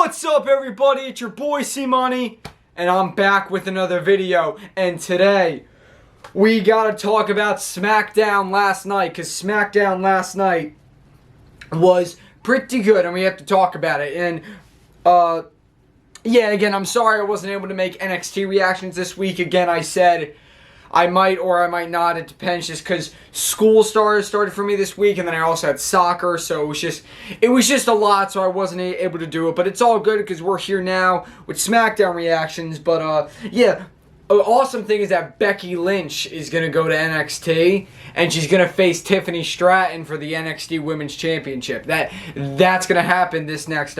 What's up, everybody? It's your boy C-Money, and I'm back with another video. And today, we gotta talk about SmackDown last night, because SmackDown last night was pretty good, and we have to talk about it. And, yeah, again, I'm sorry I wasn't able to make NXT reactions this week. Again, I said I might or I might not. It depends, just because school started for me this week, and then I also had soccer, so it was just a lot, so I wasn't able to do it. But it's all good because we're here now with SmackDown reactions. But yeah, an awesome thing is that Becky Lynch is gonna go to NXT, and she's gonna face Tiffany Stratton for the NXT Women's Championship. That's gonna happen this next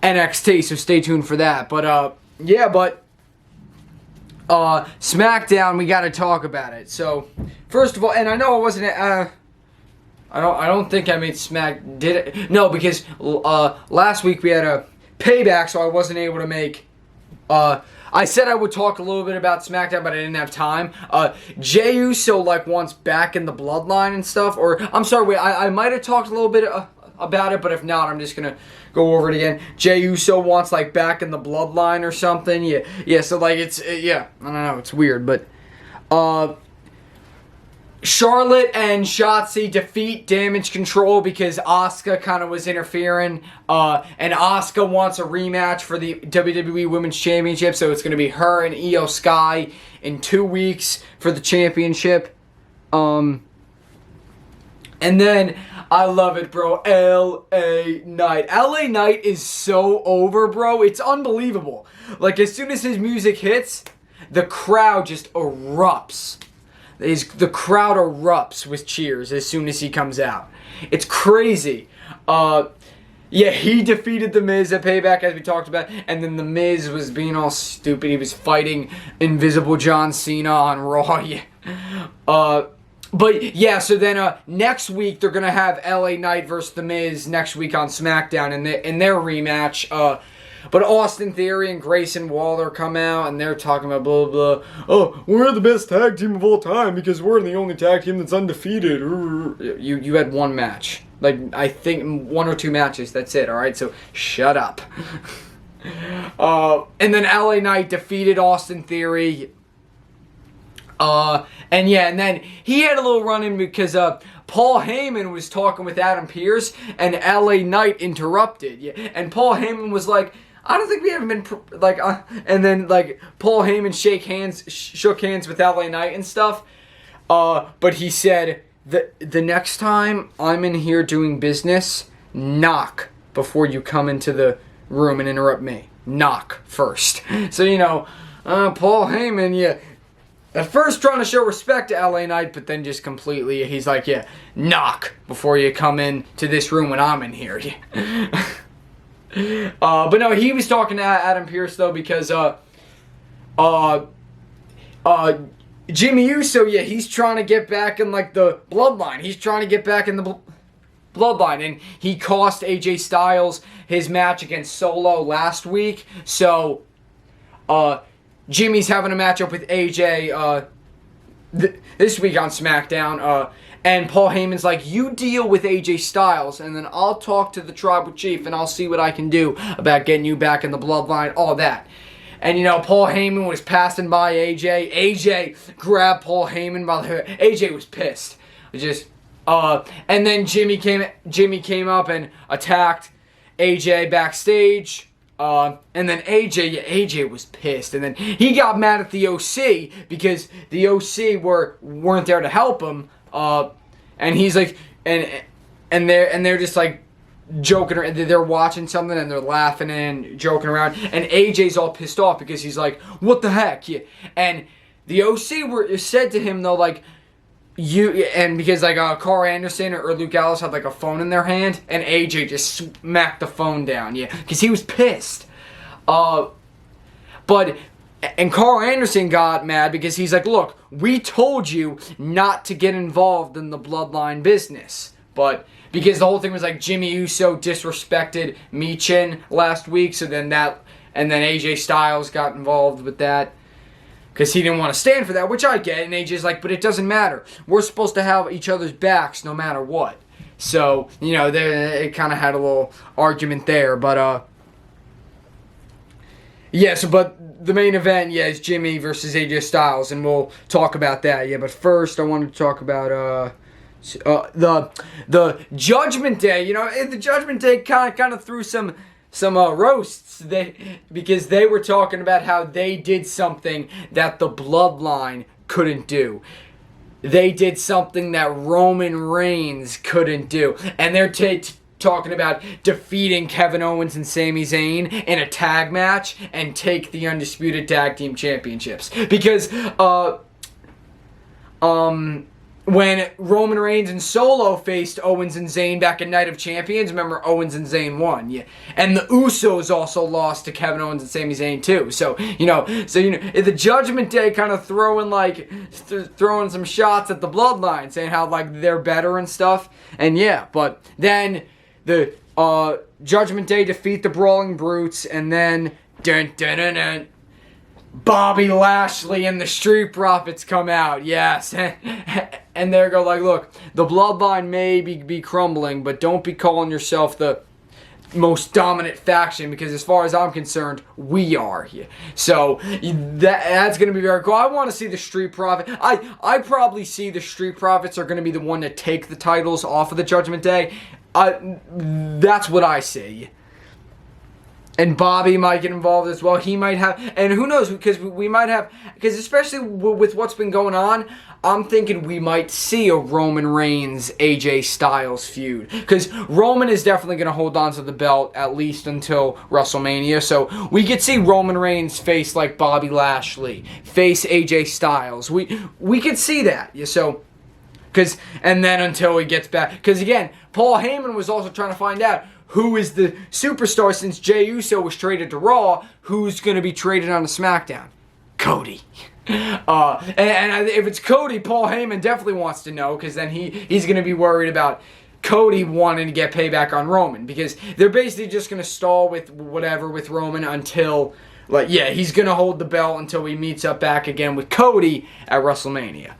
NXT, so stay tuned for that. But yeah, but SmackDown, we got to talk about it. So, first of all, and I know I wasn't, I don't think I made did it? No, because, last week we had a payback, so I wasn't able to make, I said I would talk a little bit about SmackDown, but I didn't have time. Jey Uso, wants back in the Bloodline and stuff, or, I'm sorry, wait, I might have talked a little bit, about it, but if not, I'm just gonna go over it again. Jey Uso wants back in the Bloodline or something. Yeah. So it's yeah, I don't know, it's weird, but Charlotte and Shotzi defeat Damage Control because Asuka kind of was interfering, and Asuka wants a rematch for the WWE Women's Championship, so it's gonna be her and Io Sky in 2 weeks for the championship. And then, I love it, bro, LA Knight. LA Knight is so over, bro. It's unbelievable. As soon as his music hits, the crowd just erupts. The crowd erupts with cheers as soon as he comes out. It's crazy. Yeah, he defeated The Miz at Payback, as we talked about, and then The Miz was being all stupid. He was fighting Invisible John Cena on Raw. Yeah. But, yeah, so then next week they're going to have LA Knight versus The Miz next week on SmackDown in their rematch. But Austin Theory and Grayson Waller come out, and they're talking about blah, blah, blah. Oh, we're the best tag team of all time because we're the only tag team that's undefeated. You had one match. I think 1 or 2 matches. That's it, all right? So, shut up. And then LA Knight defeated Austin Theory. And then he had a little run-in because, Paul Heyman was talking with Adam Pearce, and LA Knight interrupted. Yeah, and Paul Heyman was like, I don't think we haven't been, and then, Paul Heyman shook hands with LA Knight and stuff, but he said, the next time I'm in here doing business, knock before you come into the room and interrupt me. Knock first. So, Paul Heyman, yeah, at first trying to show respect to LA Knight, but then just completely, he's like, yeah, knock before you come in to this room when I'm in here. But no, he was talking to Adam Pearce, though, because, Jimmy Uso, yeah, he's trying to get back in, the Bloodline. He's trying to get back in the Bloodline, and he cost AJ Styles his match against Solo last week, so, Jimmy's having a matchup with AJ this week on SmackDown, and Paul Heyman's like, you deal with AJ Styles, and then I'll talk to the Tribal Chief, and I'll see what I can do about getting you back in the Bloodline, all that. And, Paul Heyman was passing by AJ. AJ grabbed Paul Heyman by the hair. AJ was pissed. And then Jimmy came up and attacked AJ backstage. And then AJ was pissed, and then he got mad at the OC because the OC weren't there to help him. And he's like, and they're just joking around. They're watching something and they're laughing and joking around. And AJ's all pissed off because he's like, "What the heck?" Yeah. And the OC said to him though, because Carl Anderson or Luke Gallows had a phone in their hand, and AJ just smacked the phone down, yeah, because he was pissed. And Carl Anderson got mad because he's like, look, we told you not to get involved in the Bloodline business, but because the whole thing was Jimmy Uso disrespected Michin last week, so then AJ Styles got involved with that. Because he didn't want to stand for that, which I get. And AJ's like, but it doesn't matter. We're supposed to have each other's backs no matter what. So, it kind of had a little argument there. But, Yes, but the main event, yeah, is Jimmy versus AJ Styles, and we'll talk about that. Yeah, but first I wanted to talk about the Judgment Day. You know, the Judgment Day kind of threw some roasts because they were talking about how they did something that the Bloodline couldn't do. They did something that Roman Reigns couldn't do, and they're talking about defeating Kevin Owens and Sami Zayn in a tag match and take the Undisputed Tag Team Championships. Because, when Roman Reigns and Solo faced Owens and Zayn back in Night of Champions, remember Owens and Zayn won, yeah. And the Usos also lost to Kevin Owens and Sami Zayn too. So the Judgment Day kind of throwing some shots at the Bloodline, saying how like they're better and stuff. And yeah, but then the Judgment Day defeat the Brawling Brutes, and then Bobby Lashley and the Street Profits come out, yes. And they go like, look, the Bloodline may be crumbling, but don't be calling yourself the most dominant faction, because as far as I'm concerned, we are here. So that's going to be very cool. I want to see the Street Profits. I probably see the Street Profits are going to be the one to take the titles off of the Judgment Day. That's what I see. And Bobby might get involved as well. He might have, and who knows, because we might have, because especially with what's been going on, I'm thinking we might see a Roman Reigns AJ Styles feud, because Roman is definitely going to hold on to the belt at least until WrestleMania. So we could see Roman Reigns face like Bobby Lashley, face AJ Styles. We could see that. Yeah, so. And then until he gets back, because again, Paul Heyman was also trying to find out who is the superstar, since Jey Uso was traded to Raw, who's going to be traded on to SmackDown? Cody. And if it's Cody, Paul Heyman definitely wants to know, because then he's going to be worried about Cody wanting to get payback on Roman, because they're basically just going to stall with Roman until, like, yeah, he's going to hold the belt until he meets up back again with Cody at WrestleMania.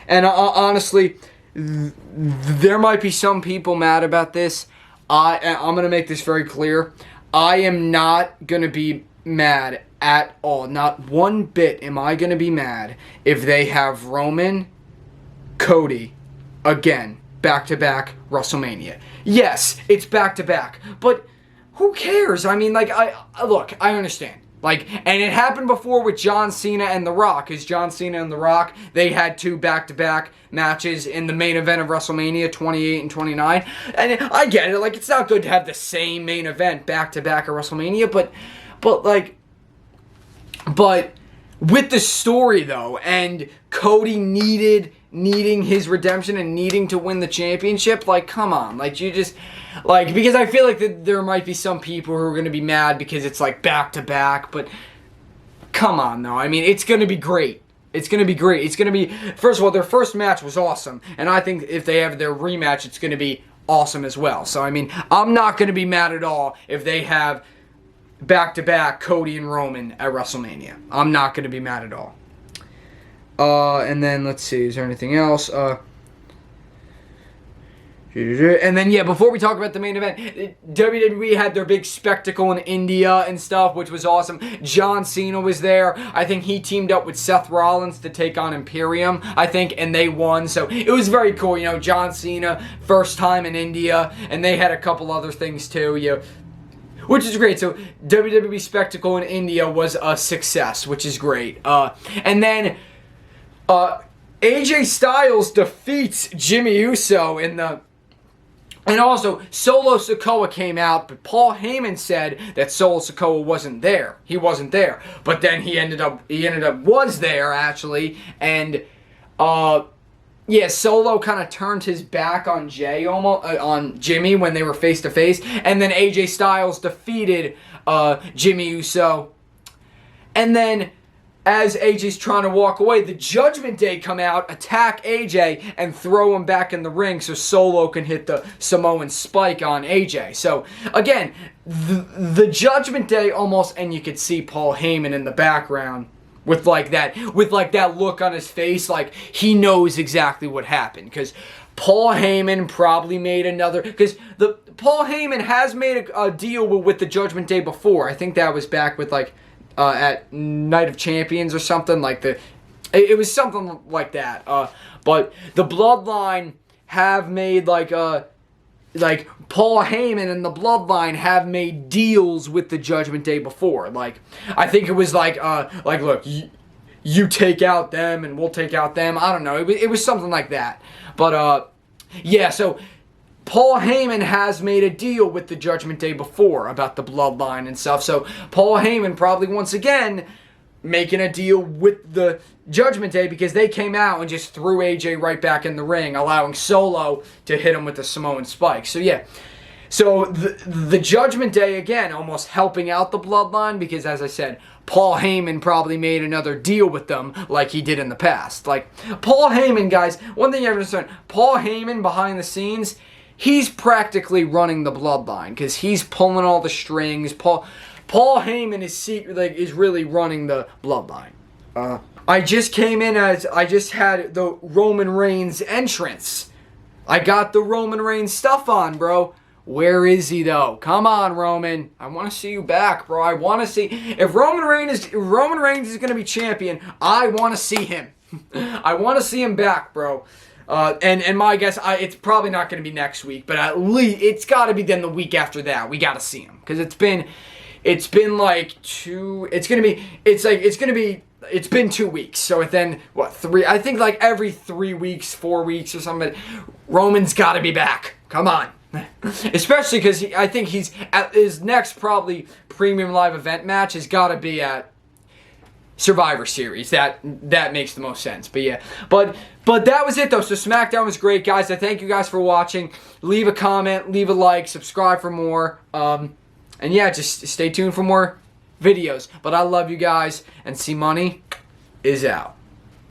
And honestly, there might be some people mad about this. I'm going to make this very clear. I am not going to be mad at all. Not one bit am I going to be mad if they have Roman, Cody, again, back-to-back WrestleMania. Yes, it's back-to-back, but who cares? I mean, like, I understand. Like, and it happened before with John Cena and The Rock, because John Cena and The Rock, they had 2 back-to-back matches in the main event of WrestleMania 28 and 29. And I get it, like, it's not good to have the same main event back-to-back at WrestleMania, but with the story, though, and Cody needing his redemption and needing to win the championship, like, come on, like, you just, like, because I feel like that there might be some people who are going to be mad because it's, like, back-to-back, but come on, though, I mean, it's going to be great. It's going to be great. It's going to be, first of all, their first match was awesome, and I think if they have their rematch, it's going to be awesome as well. So, I mean, I'm not going to be mad at all if they have back-to-back Cody and Roman at WrestleMania. I'm not going to be mad at all. And then, let's see, is there anything else? And then, yeah, before we talk about the main event, WWE had their big spectacle in India and stuff, which was awesome. John Cena was there. I think he teamed up with Seth Rollins to take on Imperium, I think, and they won. So it was very cool, you know, John Cena, first time in India, and they had a couple other things too, which is great. So WWE spectacle in India was a success, which is great. And then AJ Styles defeats Jimmy Uso and also Solo Sikoa came out, but Paul Heyman said that Solo Sikoa wasn't there. He wasn't there, but then he ended up was there actually, and Solo kind of turned his back on on Jimmy when they were face to face, and then AJ Styles defeated Jimmy Uso, and then as AJ's trying to walk away, the Judgment Day come out, attack AJ, and throw him back in the ring so Solo can hit the Samoan spike on AJ. So, again, the Judgment Day almost, and you could see Paul Heyman in the background with that look on his face, like he knows exactly what happened. Because Paul Heyman probably made another, because Paul Heyman has made a deal with the Judgment Day before. I think that was back with like at Night of Champions or something like the. It was something like that. But the Bloodline have made like Paul Heyman and the Bloodline have made deals with the Judgment Day before. Like I think it was like look, you take out them and we'll take out them. I don't know. It was something like that. But yeah, so Paul Heyman has made a deal with the Judgment Day before about the Bloodline and stuff. So Paul Heyman probably once again making a deal with the Judgment Day because they came out and just threw AJ right back in the ring, allowing Solo to hit him with the Samoan spike. So yeah. So the Judgment Day, again, almost helping out the Bloodline because, as I said, Paul Heyman probably made another deal with them like he did in the past. Like, Paul Heyman, guys, one thing you have to understand, Paul Heyman behind the scenes, he's practically running the Bloodline because he's pulling all the strings. Paul Heyman is really running the Bloodline. I just came in I just had the Roman Reigns entrance. I got the Roman Reigns stuff on, bro. Where is he though? Come on, Roman. I want to see you back, bro. I want to see if Roman Reigns is going to be champion. I want to see him. I want to see him back, bro. And my guess, it's probably not going to be next week, but at least it's got to be then the week after that. We got to see him because it's been like 2. It's been 2 weeks. So then what? 3? I think like every 3 weeks, 4 weeks or something. Roman's got to be back. Come on. Especially because I think he's at his next probably premium live event match has got to be at Survivor Series. That makes the most sense. But yeah, but that was it though. So SmackDown was great, guys. I thank you guys for watching. Leave a comment, leave a like, subscribe for more. And yeah, just stay tuned for more videos. But I love you guys, and C Money is out.